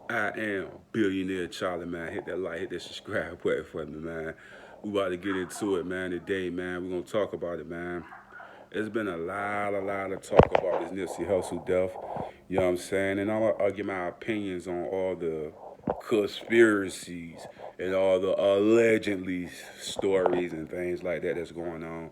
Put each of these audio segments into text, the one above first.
I am billionaire Charlie, man. Hit that like, hit that subscribe button for me, man. We about to get into it, man. Today, man, we're gonna talk about it, man. There's been a lot of talk about this Nipsey Hussle death. You know what I'm saying? And I'll give my opinions on all the conspiracies and all the allegedly stories and things like that that's going on.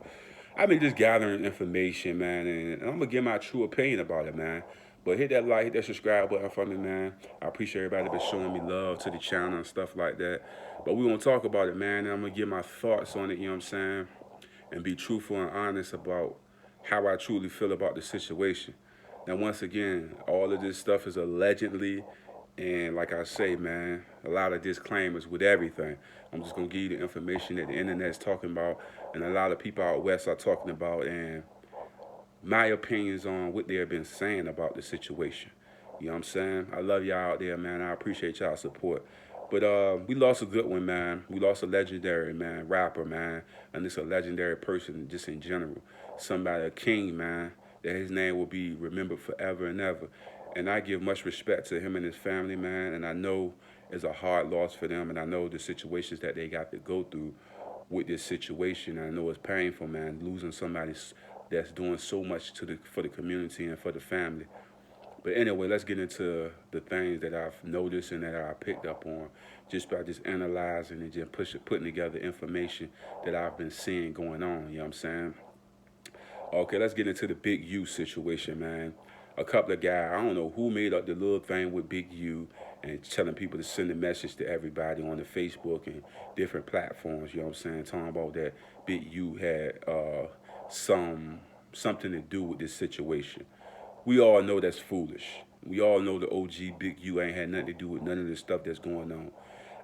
I've been just gathering information, man, and I'm gonna give my true opinion about it, man. But hit that like, hit that subscribe button for me, man. I appreciate everybody been showing me love to the channel and stuff like that. But we gonna talk about it, man, and I'm gonna give my thoughts on it, you know what I'm saying? And be truthful and honest about how I truly feel about the situation. Now, once again, all of this stuff is allegedly, and like I say, man, a lot of disclaimers with everything. I'm just gonna give you the information that the internet's talking about, and a lot of people out west are talking about, and my opinions on what they have been saying about the situation. You know what I'm saying? I love y'all out there, man. I appreciate y'all support. But we lost a good one, man. We lost a legendary, man, rapper, man. And it's a legendary person just in general. Somebody, a king, man, that his name will be remembered forever and ever. And I give much respect to him and his family, man. And I know it's a hard loss for them. And I know the situations that they got to go through with this situation. I know it's painful, man, losing somebody that's doing so much for the community and for the family. But anyway, let's get into the things that I've noticed and that I picked up on just by just analyzing and just putting together information that I've been seeing going on. You know what I'm saying? Okay, let's get into the Big U situation, man. A couple of guys, I don't know who made up the little thing with Big U and telling people to send a message to everybody on the Facebook and different platforms, you know what I'm saying? Talking about that Big U had something to do with this situation. We all know that's foolish. We all know the OG Big U ain't had nothing to do with none of this stuff that's going on.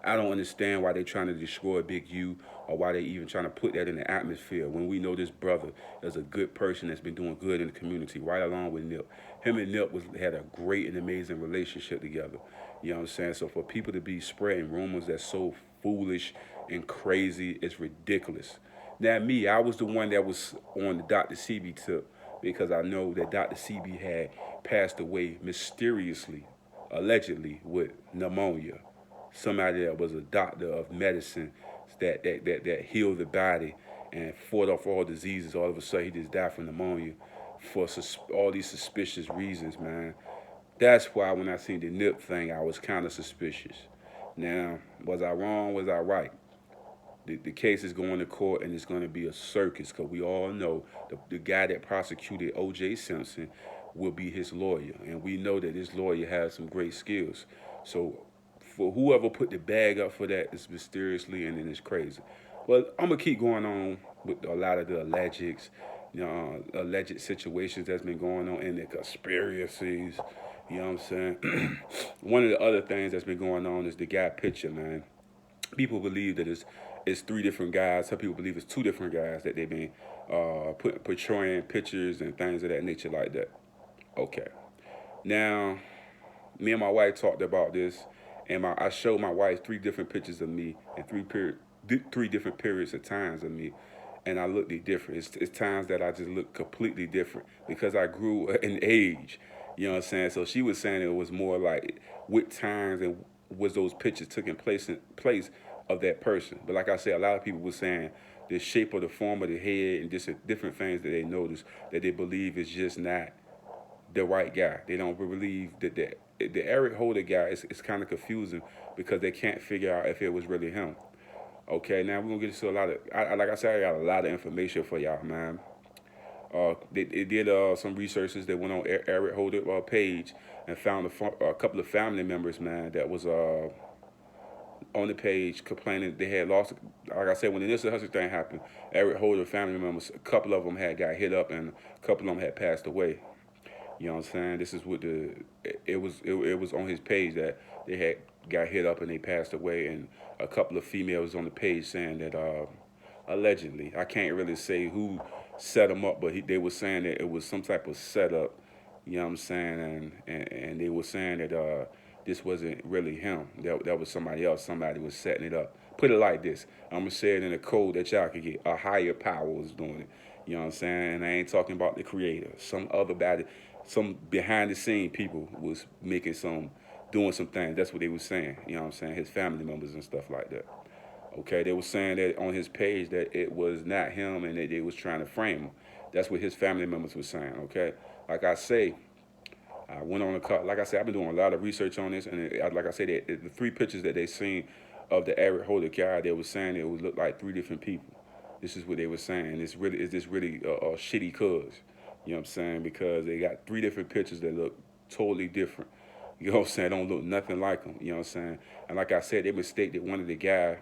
I don't understand why they trying to destroy Big U or why they even trying to put that in the atmosphere when we know this brother is a good person that's been doing good in the community right along with Nip. Him and Nip had a great and amazing relationship together. You know what I'm saying? So for people to be spreading rumors that's so foolish and crazy, it's ridiculous. Now me, I was the one that was on the Dr. CB tip because I know that Dr. CB had passed away mysteriously, allegedly, with pneumonia. Somebody that was a doctor of medicine that healed the body and fought off all diseases. All of a sudden, he just died from pneumonia for all these suspicious reasons, man. That's why when I seen the Nip thing, I was kind of suspicious. Now, was I wrong? Was I right? The case is going to court and it's going to be a circus because we all know the guy that prosecuted O.J. Simpson will be his lawyer. And we know that his lawyer has some great skills. So for whoever put the bag up for that is mysteriously and then it's crazy. Well, I'm going to keep going on with a lot of the alleged situations that's been going on and the conspiracies. You know what I'm saying? One of the other things that's been going on is the guy picture, man. People believe that it's three different guys. Some people believe it's two different guys that they've been portraying pictures and things of that nature like that. Okay. Now, me and my wife talked about this, and I showed my wife three different pictures of me and three different periods of times of me, and I looked different. It's times that I just look completely different because I grew in age. You know what I'm saying? So she was saying it was more like what times and was those pictures taking place of that person. But like I said, a lot of people were saying the shape of the form of the head and just different things that they notice that they believe is just not the right guy. They don't believe that the Eric Holder guy is kind of confusing because they can't figure out if it was really him. Okay, now we're gonna get into a lot of. Like I said, I got a lot of information for y'all, man. They did some researches that went on Eric Holder page and found a couple of family members, man, that was on the page complaining they had lost. Like I said, when the Nipsey Hussle thing happened, Eric Holder family members, a couple of them had got hit up and a couple of them had passed away. You know what I'm saying? This is what it was on his page that they had got hit up and they passed away, and a couple of females on the page saying that allegedly, I can't really say who set them up, but they were saying that it was some type of setup. You know what I'm saying? And they were saying that this wasn't really him. That was somebody else. Somebody was setting it up. Put it like this. I'm gonna say it in a code that y'all can get. A higher power was doing it. You know what I'm saying? And I ain't talking about the creator. Some other bad, some behind the scene people was making some, doing some things. That's what they was saying. You know what I'm saying? His family members and stuff like that. Okay, they were saying that on his page that it was not him and that they was trying to frame him. That's what his family members were saying. Okay, like I say, I went on a cut. Like I said, I've been doing a lot of research on this, and like I said, the three pictures that they seen of the Eric Holder guy, they were saying it would look like three different people. This is what they were saying. Is this really a shitty cuz? You know what I'm saying? Because they got three different pictures that look totally different. You know what I'm saying? Don't look nothing like them. You know what I'm saying? And like I said, they mistake that one of the guys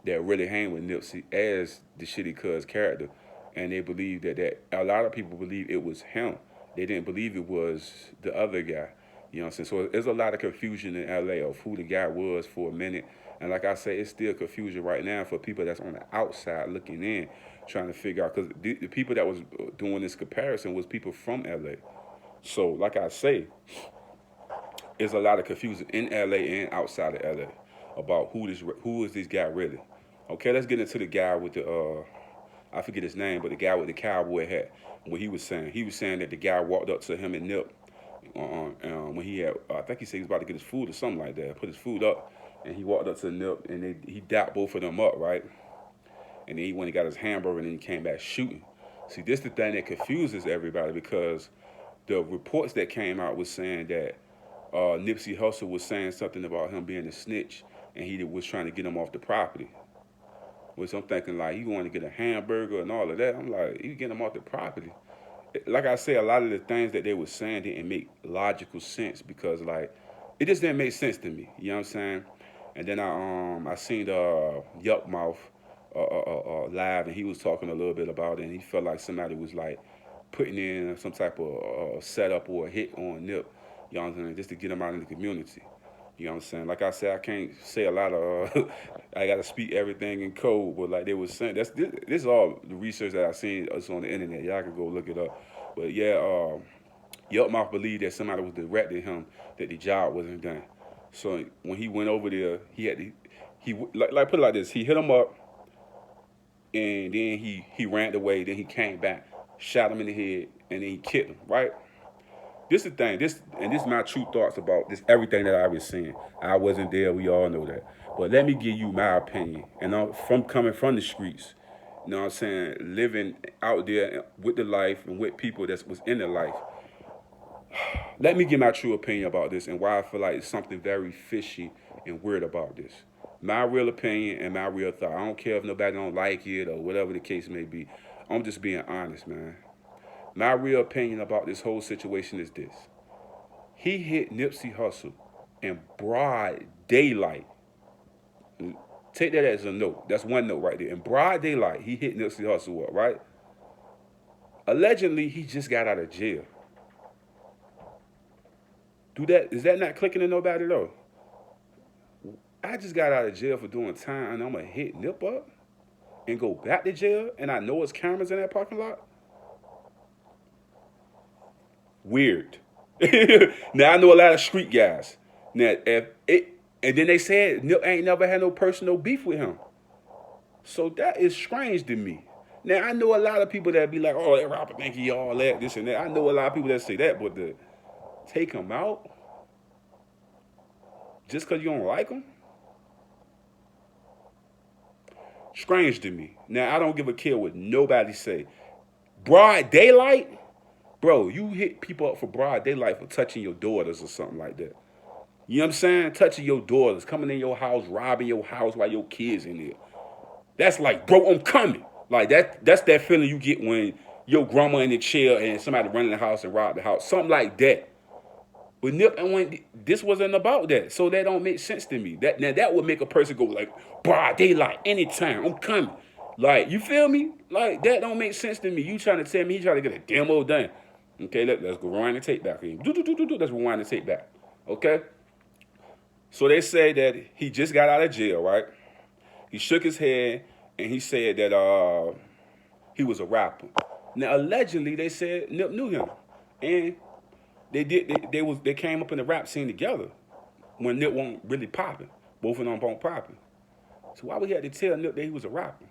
that really hang with Nipsey as the shitty cuz character, and they believe that a lot of people believe it was him. They didn't believe it was the other guy. You know what I'm saying? So there's a lot of confusion in LA of who the guy was for a minute. And like I say, it's still confusion right now for people that's on the outside looking in, trying to figure out, because the people that was doing this comparison was people from LA. So like I say, there's a lot of confusion in LA and outside of LA about who is this guy really. Okay, let's get into the guy with the I forget his name, but the guy with the cowboy hat. What he was saying that the guy walked up to him and Nip when he had, I think he said he was about to get his food or something like that. Put his food up, and he walked up to Nip, and he dapped both of them up, right? And then he went and got his hamburger, and then he came back shooting. See, this is the thing that confuses everybody, because the reports that came out was saying that Nipsey Hussle was saying something about him being a snitch, and he was trying to get him off the property. Which I'm thinking, like, you want to get a hamburger and all of that. I'm like, you get him off the property. Like I say, a lot of the things that they were saying didn't make logical sense, because, like, it just didn't make sense to me. You know what I'm saying? And then I seen the Yuck Mouth live, and he was talking a little bit about it, and he felt like somebody was, like, putting in some type of setup or a hit on Nip, you know what I'm saying, just to get him out in the community. You know what I'm saying? Like I said, I can't say a lot of, I got to speak everything in code, but like they was saying, this is all the research that I seen us on the internet. Y'all can go look it up. But yeah, Yup Mouth believed that somebody was directing him, that the job wasn't done. So when he went over there, he had to, like put it like this, he hit him up, and then he ran away, then he came back, shot him in the head, and then he killed him, right? This is the thing. This is my true thoughts about this. Everything that I was seeing. I wasn't there. We all know that. But let me give you my opinion. And I'm coming from the streets. You know what I'm saying? Living out there with the life and with people that was in the life. Let me give my true opinion about this and why I feel like it's something very fishy and weird about this. My real opinion and my real thought. I don't care if nobody don't like it or whatever the case may be. I'm just being honest, man. My real opinion about this whole situation is this. He hit Nipsey Hussle in broad daylight. Take that as a note. That's one note right there. In broad daylight, he hit Nipsey Hussle up, right? Allegedly, he just got out of jail. Is that not clicking to nobody though? I just got out of jail for doing time, and I'm gonna hit Nip up and go back to jail, and I know it's cameras in that parking lot? Weird. Now I know a lot of street guys. Now if it, and then they said Nip ain't never had no personal beef with him. So that is strange to me. Now I know a lot of people that be like, oh, that rapper think he all that, this and that. I know a lot of people that say that, but to take him out just because you don't like him? Strange to me. Now I don't give a care what nobody say. Broad daylight? Bro, you hit people up for broad daylight for touching your daughters or something like that. You know what I'm saying? Touching your daughters, coming in your house, robbing your house while your kids in there. That's like, bro, I'm coming. Like that's that feeling you get when your grandma in the chair and somebody run in the house and rob the house. Something like that. But Nip, and when this wasn't about that, so that don't make sense to me. That would make a person go like, broad daylight, anytime, I'm coming. Like, you feel me? Like, that don't make sense to me. You trying to tell me he trying to get a demo done. Okay, let's go rewind the tape back. Let's rewind the tape back. Okay? So they say that he just got out of jail, right? He shook his head and he said that he was a rapper. Now allegedly they said Nip knew him. And they came up in the rap scene together when Nip wasn't really popping. Both of them weren't popping. So why would he have to tell Nip that he was a rapper?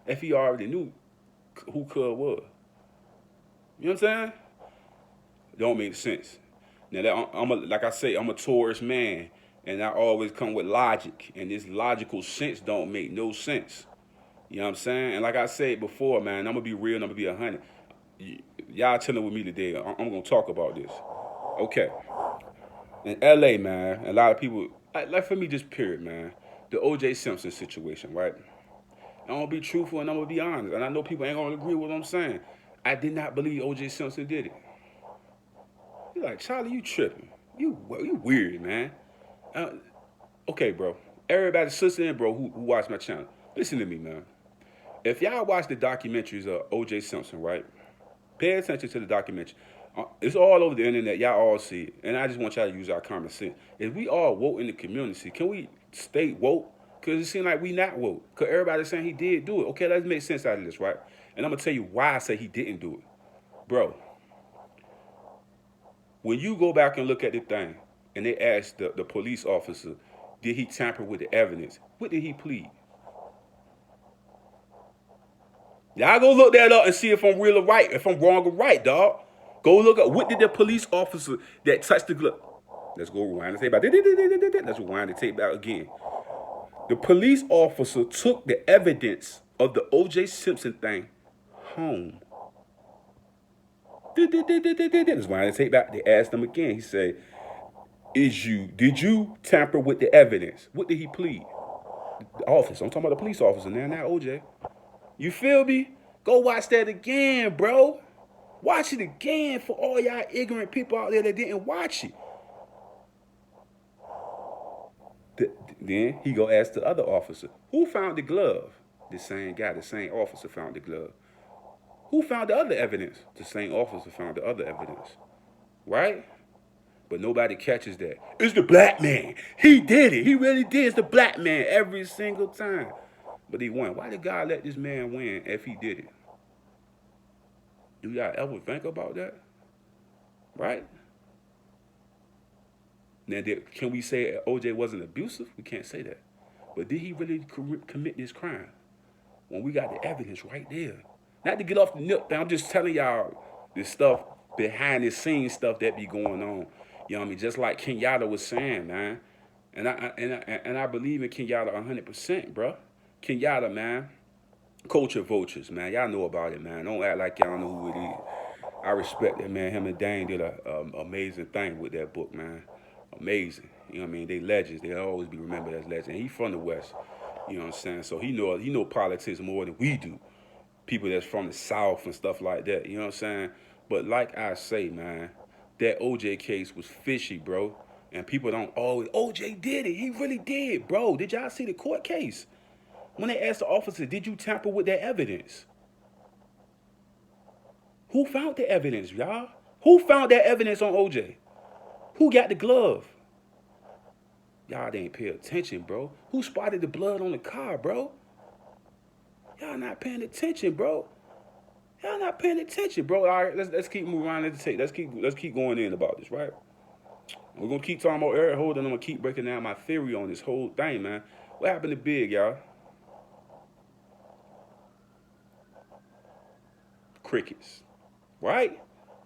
If he already knew who Cub was. You know what I'm saying? Don't make sense. Now that like I say, I'm a Taurus man, and I always come with logic, and this logical sense don't make no sense. You know what I'm saying? And like I said before, man, I'm gonna be real and I'm gonna be 100. Y'all chilling with me today. I'm gonna talk about this. Okay. In LA, man, a lot of people like for me just period, man. The OJ Simpson situation, right? I'm gonna be truthful and I'm gonna be honest. And I know people ain't gonna agree with what I'm saying. I did not believe OJ Simpson did it. You're like, Charlie, you tripping. You weird, man. Uh, okay, bro. Everybody, sister and bro, who watch my channel, listen to me, man. If y'all watch the documentaries of OJ Simpson, right? Pay attention to the documentary. It's all over the internet. Y'all all see it. And I just want y'all to use our common sense. If we all woke in the community, can we stay woke? Because it seems like we not woke. Because everybody's saying he did do it. Okay, let's make sense out of this, right? And I'm going to tell you why I say he didn't do it. Bro, when you go back and look at the thing, and they ask the police officer, did he tamper with the evidence? What did he plead? Y'all go look that up and see if I'm real or right, if I'm wrong or right, dog. Go look up what did the police officer that touched the glove. Let's go rewind the tape back. Let's rewind the tape back again. The police officer took the evidence of the O.J. Simpson thing home. Let's rewind the tape back. They asked him again. He said, did you tamper with the evidence? What did he plead? The officer. I'm talking about the police officer now, not OJ. You feel me? Go watch that again, bro. Watch it again for all y'all ignorant people out there that didn't watch it. Then he go ask the other officer, who found the glove? The same guy, the same officer found the glove. Who found the other evidence? The same officer found the other evidence. Right? But nobody catches that. It's the black man. He did it. He really did. It's the black man every single time. But he won. Why did God let this man win if he did it? Do y'all ever think about that? Right? Now, can we say OJ wasn't abusive? We can't say that. But did he really commit this crime? When we got the evidence right there. Not to get off the nip, but I'm just telling y'all this stuff, behind the scenes stuff that be going on. You know what I mean? Just like Kenyatta was saying, man. And I believe in Kenyatta 100%, bro. Kenyatta, man. Culture vultures, man. Y'all know about it, man. Don't act like y'all know who it is. I respect that, man. Him and Dane did an amazing thing with that book, man. Amazing. You know what I mean? They legends. They'll always be remembered as legends. And he from the West. You know what I'm saying? So he know politics more than we do. People that's from the South and stuff like that. You know what I'm saying? But like I say, man, that OJ case was fishy, bro. And people don't always, OJ did it. He really did, bro. Did y'all see the court case? When they asked the officer, did you tamper with that evidence? Who found the evidence, y'all? Who found that evidence on OJ? Who got the glove? Y'all didn't pay attention, bro. Who spotted the blood on the car, bro? Y'all not paying attention, bro. Y'all not paying attention, bro. All right, let's keep moving on to the tape. Let's keep going in about this, right? We're gonna keep talking about Eric Holden. I'm gonna keep breaking down my theory on this whole thing, man. What happened to Big, y'all? Crickets, right?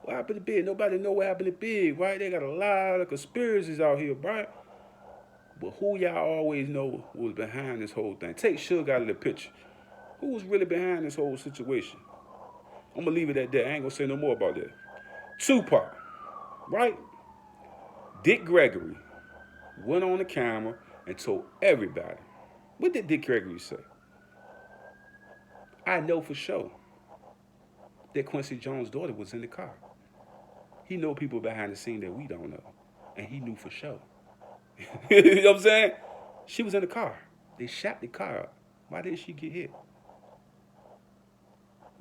What happened to Big? Nobody know what happened to Big, right? They got a lot of conspiracies out here, right? But who y'all always know was behind this whole thing? Take Suge out of the picture. Who was really behind this whole situation? I'm gonna leave it at that. I ain't gonna say no more about that. Tupac, right? Dick Gregory went on the camera and told everybody. What did Dick Gregory say? I know for sure that Quincy Jones' daughter was in the car. He know people behind the scene that we don't know. And he knew for sure. You know what I'm saying? She was in the car. They shot the car up. Why didn't she get hit?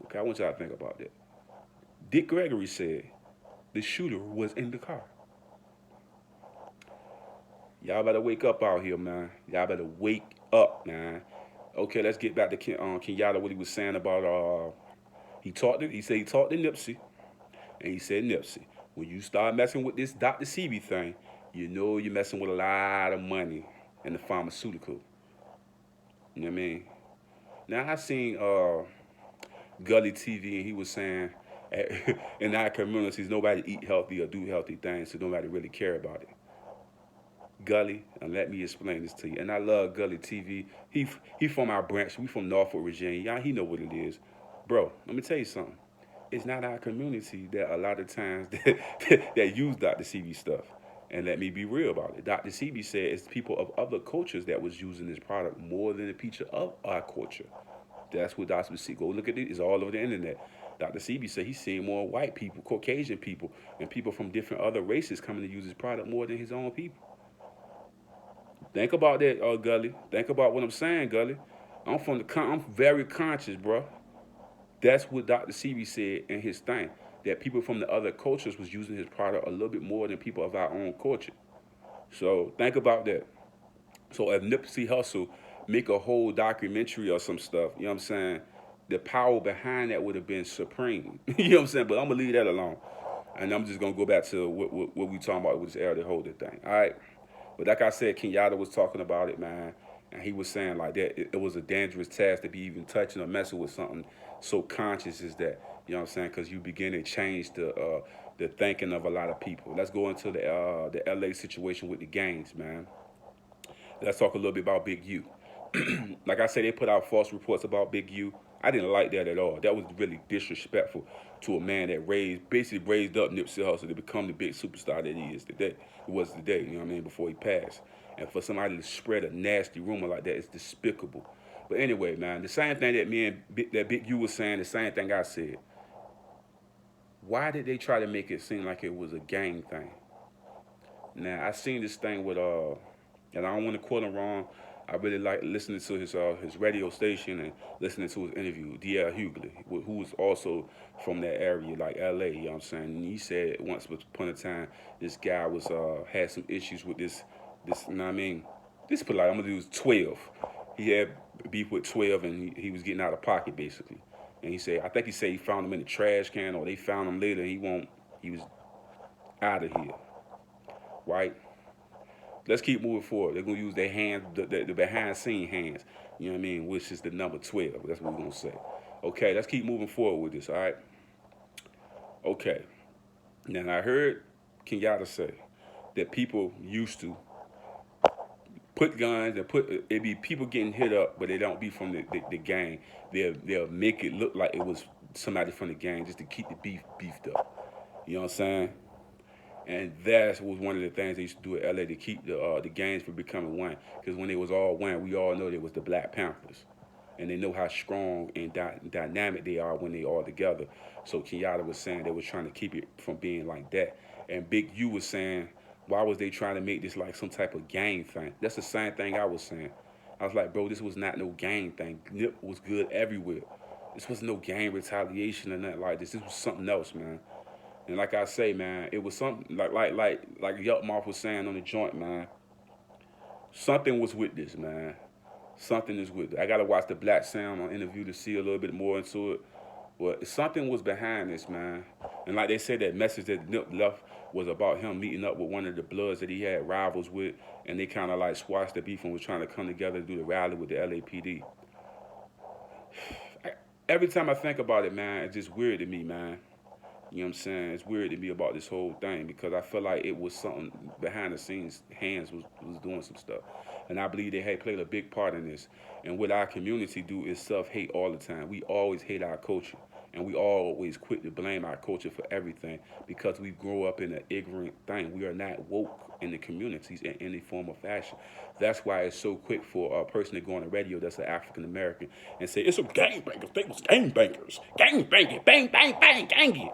Okay, I want y'all to think about that. Dick Gregory said the shooter was in the car. Y'all better wake up out here, man. Y'all better wake up, man. Okay, let's get back to Kenyatta, what he was saying about, he said he talked to Nipsey, and he said, Nipsey, when you start messing with this Dr. Sebi thing, you know you're messing with a lot of money in the pharmaceutical. You know what I mean? Now, I seen Gully TV, and he was saying, in our communities, nobody eat healthy or do healthy things, so nobody really care about it. Gully, and let me explain this to you. And I love Gully TV. He from our branch. We from Norfolk, Virginia. Y'all, he know what it is, bro. Let me tell you something. It's not our community that a lot of times that use Dr. CB stuff. And let me be real about it. Dr. CB said it's people of other cultures that was using this product more than the feature of our culture. That's what Dr. CB, go look at it. It's all over the internet. Dr. CB said he's seeing more white people, Caucasian people, and people from different other races coming to use his product more than his own people. Think about that, Gully. Think about what I'm saying, Gully. I'm very conscious, bro. That's what Dr. Sebi said in his thing. That people from the other cultures was using his product a little bit more than people of our own culture. So think about that. So if Nipsey Hussle make a whole documentary or some stuff, you know what I'm saying? The power behind that would have been supreme. You know what I'm saying? But I'm gonna leave that alone. And I'm just gonna go back to what we talking about with this elder holder thing. All right. But like I said, Kenyatta was talking about it, man, and he was saying like that it was a dangerous task to be even touching or messing with something so conscious as that. You know what I'm saying? Because you begin to change the thinking of a lot of people. Let's go into the LA situation with the gangs, man. Let's talk a little bit about Big U. Like I said, they put out false reports about Big U. I didn't like that at all. That was really disrespectful to a man that basically raised up Nipsey Hussle to become the big superstar that he is today. It was today, you know what I mean, before he passed. And for somebody to spread a nasty rumor like that is despicable. But anyway, man, the same thing that Big U was saying, the same thing I said. Why did they try to make it seem like it was a gang thing? Now I seen this thing with and I don't want to quote him wrong. I really like listening to his radio station and listening to his interview, D.L. Hughley, who was also from that area, like L.A., you know what I'm saying? And he said once upon a time, this guy was had some issues with this, you know what I mean? This polite, I'm going to do 12. He had beef with 12, and he was getting out of pocket, basically. And he said, I think he said he found him in the trash can, or they found him later, and he was out of here, right? Let's keep moving forward. They're gonna use their hands, the behind scene hands. You know what I mean? Which is the number 12. That's what we're gonna say. Okay, let's keep moving forward with this. All right. Okay. Now I heard Kenyatta say that people used to put guns and it be people getting hit up, but they don't be from the gang. They'll make it look like it was somebody from the gang just to keep the beefed up. You know what I'm saying? And that was one of the things they used to do at LA to keep the gangs from becoming one. Because when they was all one, we all know they was the Black Panthers. And they know how strong and dynamic they are when they all together. So Kenyatta was saying they was trying to keep it from being like that. And Big U was saying, why was they trying to make this like some type of gang thing? That's the same thing I was saying. I was like, bro, this was not no gang thing. Nip was good everywhere. This was no gang retaliation or nothing like this. This was something else, man. And like I say, man, it was something like Yup Mark was saying on the joint, man. Something was with this, man. Something is with it. I gotta watch the Black Sam on interview to see a little bit more into it. But something was behind this, man. And like they said, that message that Nip left was about him meeting up with one of the Bloods that he had rivals with, and they kind of like squashed the beef and was trying to come together to do the rally with the LAPD. Every time I think about it, man, it's just weird to me, man. You know what I'm saying? It's weird to me about this whole thing because I feel like it was something behind the scenes. Hands was doing some stuff. And I believe they had played a big part in this. And what our community do is self-hate all the time. We always hate our culture. And we always quick to blame our culture for everything because we grow up in an ignorant thing. We are not woke in the communities in any form or fashion. That's why it's so quick for a person to go on the radio that's an African American and say, it's some gangbangers. They was gangbangers. Gangbanging. Bang, bang, bang, gangy.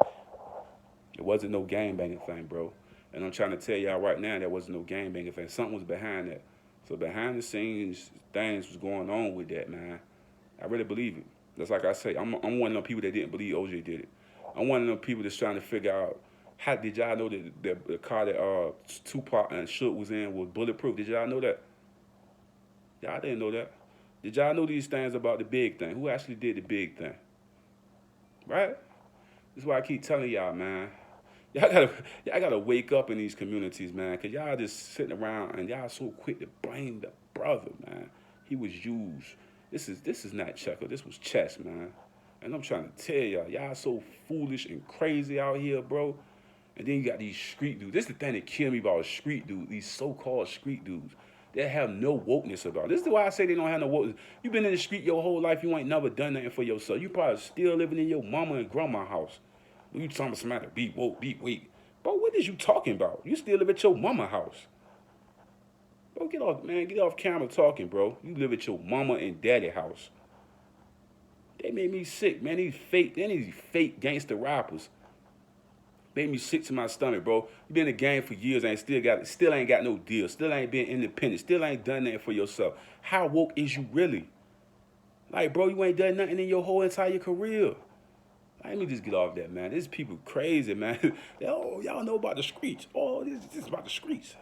It wasn't no gang banging thing, bro. And I'm trying to tell y'all right now, there wasn't no gang banging thing. Something was behind that. So behind the scenes, things was going on with that, man. I really believe it. That's like I say, I'm one of them people that didn't believe OJ did it. I'm one of them people that's trying to figure out, how did y'all know that the car that Tupac and Shook was in was bulletproof? Did y'all know that? Y'all didn't know that. Did y'all know these things about the big thing? Who actually did the big thing? Right? That's why I keep telling y'all, man. Y'all gotta wake up in these communities, man, cause y'all just sitting around and y'all so quick to blame the brother, man. He was used. This is not checker. This was chess, man. And I'm trying to tell y'all so foolish and crazy out here, bro. And then you got these street dudes. This is the thing that kill me about street dudes, these so-called street dudes that have no wokeness about it. This is why I say they don't have no wokeness. You've been in the street your whole life, you ain't never done nothing for yourself. You probably still living in your mama and grandma house. You talking about somebody be woke, be weak. Bro, what is you talking about? You still live at your mama house. Bro, get off, man. Get off camera talking, bro. You live at your mama and daddy house. They made me sick, man. These fake gangster rappers made me sick to my stomach, bro. You been in the game for years and still ain't got no deal. Still ain't been independent. Still ain't done nothing for yourself. How woke is you really? Like, bro, you ain't done nothing in your whole entire career. Let me just get off that, man. These people crazy, man. Oh, y'all know about the streets. Oh, this is about the streets.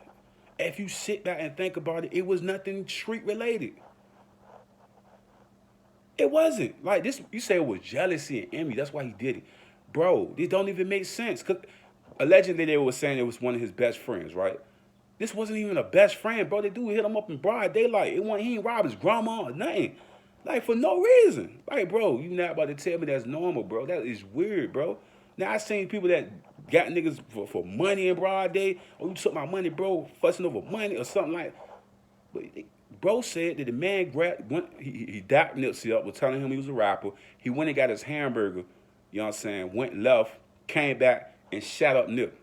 If you sit back and think about it, it was nothing street related. It wasn't. Like this, you say it was jealousy and envy. That's why he did it. Bro, this don't even make sense. Cause allegedly they were saying it was one of his best friends, right? This wasn't even a best friend, bro. The dude hit him up in broad daylight. He ain't robbed his grandma or nothing. Like, for no reason. Like, bro, you not about to tell me that's normal, bro. That is weird, bro. Now, I seen people that got niggas for money in broad day. Oh, you took my money, bro, fussing over money or something like. But bro said that the man he dapped Nipsey up, was telling him he was a rapper. He went and got his hamburger, you know what I'm saying, went left, came back, and shot up Nip.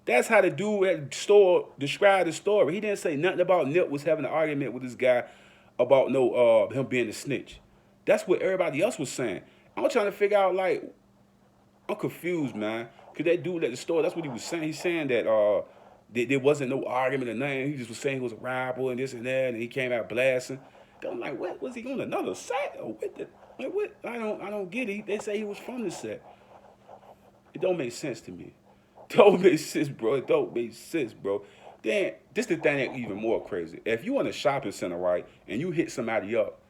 That's how the dude at the store described the story. He didn't say nothing about Nip was having an argument with this guy about him being a snitch. That's what everybody else was saying. I'm trying to figure out, like, I'm confused, man. Cause that dude at the store, that's what he was saying. He's saying that there wasn't no argument or nothing. He just was saying he was a rapper and this and that, and he came out blasting. I'm like, what was he on another set? Or what? I don't get it. They say he was from the set. It don't make sense to me. Don't make sense, bro. It don't make sense, bro. Then this the thing that even more crazy. If you in a shopping center, right, and you hit somebody up,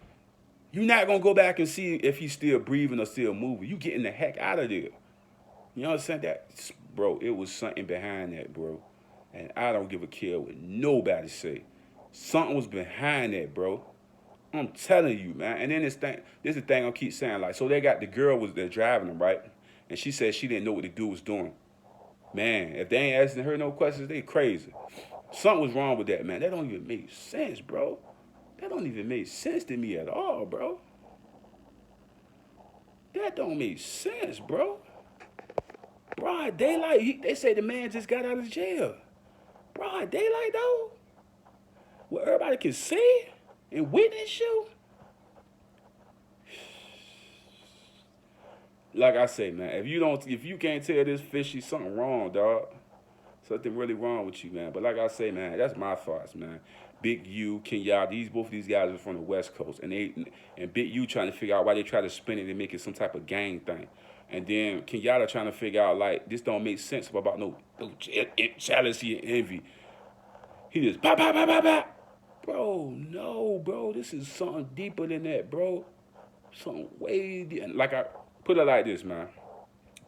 you're not gonna go back and see if he's still breathing or still moving. You getting the heck out of there. You understand that, bro? It was something behind that, bro. And I don't give a care what nobody say. Something was behind that, bro. I'm telling you, man. And then this is the thing I keep saying. Like, so they got the girl was there driving them, right? And she said she didn't know what the dude was doing. Man, if they ain't asking her no questions, they crazy. Something was wrong with that, man. That don't even make sense, bro. That don't even make sense to me at all, bro. That don't make sense, bro. Broad daylight, they say the man just got out of jail. Broad daylight, though? Where everybody can see and witness you? Like I say, man, if you can't tell this fishy, something wrong, dog. Something really wrong with you, man. But like I say, man, that's my thoughts, man. Big U, Kenyatta, both of these guys are from the West Coast, and Big U trying to figure out why they try to spin it and make it some type of gang thing, and then Kenyatta trying to figure out like this don't make sense about no jealousy and envy. He just pop pop pop pop pop. Bro, no, bro, this is something deeper than that, bro. Something way deeper. Like I put it like this, man.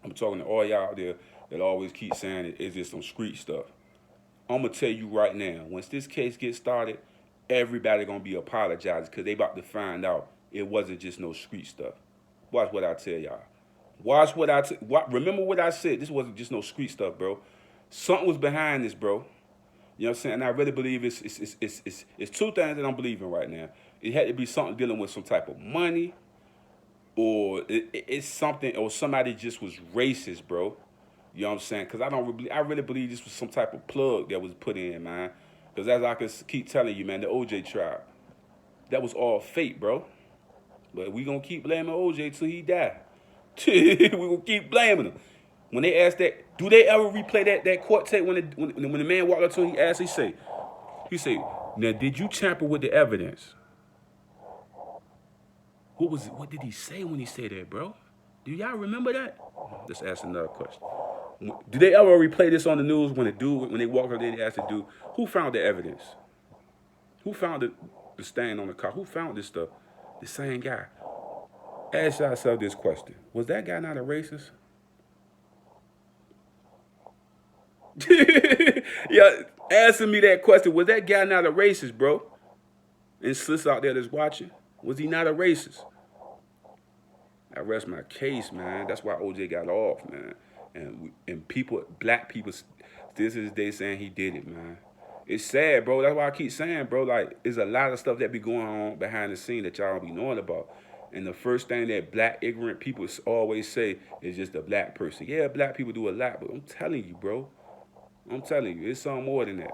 I'm talking to all y'all out there that always keep saying it's just some street stuff. I'm going to tell you right now, once this case gets started, everybody going to be apologizing because they about to find out it wasn't just no street stuff. Watch what I tell y'all. Remember what I said. This wasn't just no street stuff, bro. Something was behind this, bro. You know what I'm saying? And I really believe it's two things that I'm believing right now. It had to be something dealing with some type of money, or it's something, or somebody just was racist, bro. You know what I'm saying? Because I really believe this was some type of plug that was put in, man. Because as I can keep telling you, man, the OJ trial, that was all fake, bro. But we going to keep blaming OJ till he die. We going to keep blaming him. When they asked that, do they ever replay that court tape when the man walked up to him, he asked, he say, now did you tamper with the evidence? What did he say when he said that, bro? Do y'all remember that? Let's ask another question. Do they ever replay this on the news when they walk up there and ask the dude, who found the evidence? Who found the stain on the car? Who found this stuff? The same guy. Ask yourself this question. Was that guy not a racist? Yeah, answer me that question. Was that guy not a racist, bro? And sis out there that's watching, was he not a racist? I rest my case, man. That's why OJ got off, man. And people, black people, this is they saying he did it, man. It's sad, bro. That's why I keep saying, bro. Like, there's a lot of stuff that be going on behind the scene that y'all don't be knowing about. And the first thing that black ignorant people always say is just a black person. Yeah, black people do a lot, but I'm telling you, bro. I'm telling you, it's something more than that.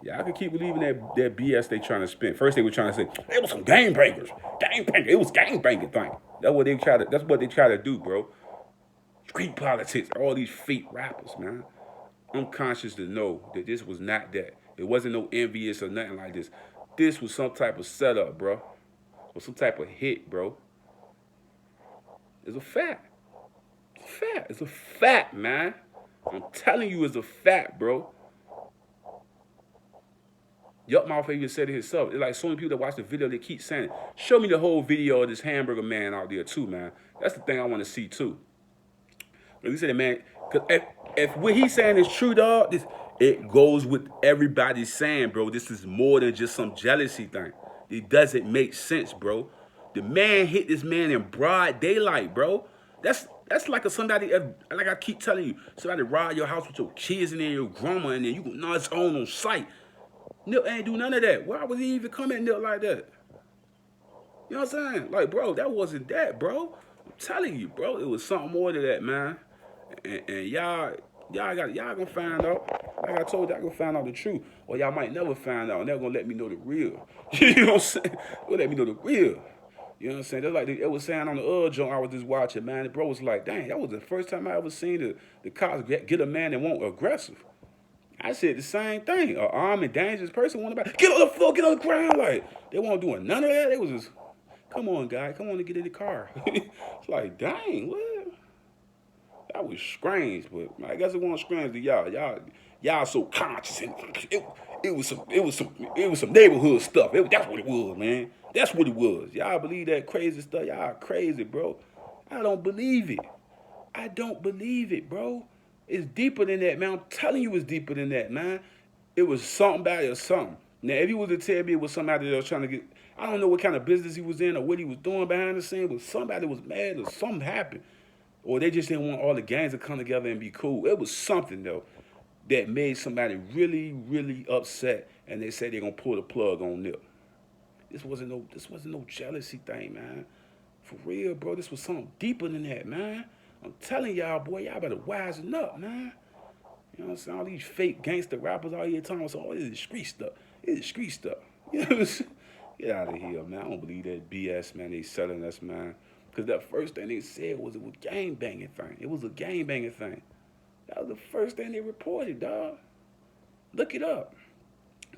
Yeah, I can keep believing that BS they trying to spin. First they were trying to say it was some game bangers, It was game banging thing. That's what they try to do, bro. Street politics, all these fake rappers, man. I'm conscious to know that this was not that. It wasn't no envious or nothing like this. This was some type of setup, bro. Or some type of hit, bro. It's a fact. It's a fact. It's a fact, man. I'm telling you, it's a fact, bro. Yup Mouth even said it himself. It's like so many people that watch the video, they keep saying it. Show me the whole video of this hamburger man out there too, man. That's the thing I want to see too. Like you said, man, because if what he's saying is true, dog, it goes with everybody saying, bro, this is more than just some jealousy thing. It doesn't make sense, bro. The man hit this man in broad daylight, bro. That's like somebody, like I keep telling you, somebody rob your house with your kids in there, your grandma in there, you can know it's on sight. Nip ain't do none of that. Why would he even come at Nip like that? You know what I'm saying? Like, bro, that wasn't that, bro. I'm telling you, bro, it was something more to that, man. And y'all gonna find out. Like I told y'all, gonna find out the truth, or y'all might never find out, and they're gonna let me know the real. You know what I'm saying? They'll let me know the real. You know what I'm saying? That's like it was saying on the other joint I was just watching, man. The bro was like, dang, that was the first time I ever seen the cops get a man that won't aggressive. I said the same thing. An armed and dangerous person want to get on the floor, get on the ground. Like, they weren't doing none of that. They was just, come on, guy, come on and get in the car. It's like, dang, what? That was strange, but I guess it wasn't strange to y'all. Y'all so conscious. And it was some neighborhood stuff. That's what it was, man. That's what it was. Y'all believe that crazy stuff? Y'all crazy, bro. I don't believe it. I don't believe it, bro. It's deeper than that, man. I'm telling you it's deeper than that, man. It was something about it or something. Now, if he was to tell me it was somebody that was trying to get, I don't know what kind of business he was in or what he was doing behind the scenes, but somebody was mad or something happened. Or they just didn't want all the gangs to come together and be cool. It was something, though, that made somebody really, really upset, and they said they're going to pull the plug on Nip. This wasn't no jealousy thing, man. For real, bro. This was something deeper than that, man. I'm telling y'all, boy, y'all better wisen up, man. You know what I'm saying? All these fake gangster rappers all here talking about, oh, this is street stuff. This is street stuff. You know what I'm saying? Get out of here, man. I don't believe that BS, man. They selling us, man. Because that first thing they said was it was a gang banging thing. It was a gang banging thing. That was the first thing they reported, dog. Look it up.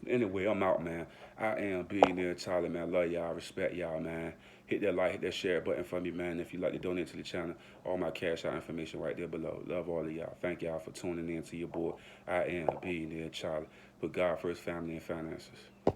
Anyway, I'm out, man. I am Billionaire Charlie, man. Love y'all. Respect y'all, man. Hit that like, hit that share button for me, man. If you'd like to donate to the channel, all my cash out information right there below. Love all of y'all. Thank y'all for tuning in to your boy. I am Billionaire Charlie. Put God first, family, and finances.